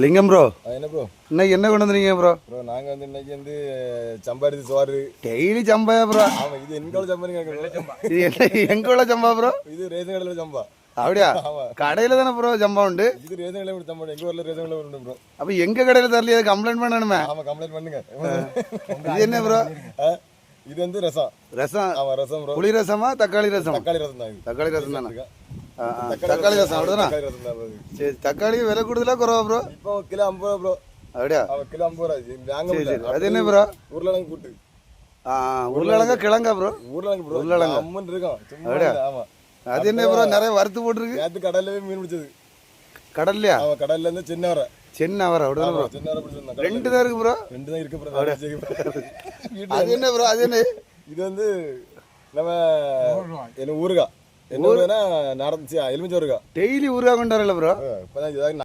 லிங்கம் ப்ரோ, என்ன ப்ரோ இன்னைக்கு என்ன கொண்டு வந்தீங்க ப்ரோ? ப்ரோ நாங்கள் வந்து இன்னைக்கு வந்து சம்பா எடுத்து சோறு. டெய்லி சம்பாயா ப்ரோ? ஆமாம், இது எங்களோட சம்பாருங்க. இது என்ன எங்கோட சம்பா ப்ரோ? இது ரேஷன் கடையில் சம்பா. அப்படியா? கடையில தானே ப்ரோ சம்பா உண்டு? இது ரேஷன் கடையில் சம்பா. எங்கள் ஊரில் ரேஷன் கடையில் உண்டு ப்ரோ. அப்ப எங்க கடையில தரலையே, கம்ப்ளைண்ட் பண்ணணுமே. ஆமாம், கம்ப்ளைண்ட் பண்ணுங்க. இது என்ன ப்ரோ? இது வந்து ரசம். ரசம்? ஆமாம், ரசம் ப்ரோ. புளி ரசமா தக்காளி ரசம்? தக்காளி ரசம் தான். இது தக்காளி ரசம் தானே? தக்காளி ரசம் அப்படிதானா? தக்காளி ரசம் தான். சரி, தக்காளி விலை கூடுதலா குறவா ப்ரோ? இப்போ கிலோ 50 ரூபா ப்ரோ. அப்படியா? கிலோ 50 ரூபா. வாங்க முடியல. அது என்ன ப்ரோ? உருளைக்கிழங்கு கூட்டு. உருளைக்கிழங்கா கிழங்கா ப்ரோ? உருளைக்கிழங்கு ப்ரோ. உருளைக்கிழங்கு அம்மன் இருக்கும். அப்படியா? ஆமாம். அது என்ன ப்ரோ, நிறைய வறுத்து போட்டுருக்கு? நேற்று கடல்ல மீன் பிடிச்சது. கடல்லையா? அவன் கடல்ல இருந்து சின்ன வர சின்ன வர அப்படிதானே ப்ரோ? சின்ன வர பிடிச்சிருந்தான். 2 தான் இருக்கு ப்ரோ. 2 தான் இருக்கு ப்ரோ. அது என்ன ப்ரோ? அது என்ன? இது வந்து நம்ம என்ன ஊறுகாய். என்ன ஊறுகாய்னா நடந்துச்சு எலுமிச்சை ஊறுகாய். டெய்லி ஊறுகாய் கொண்டு வரல ப்ரோ? இப்பதான்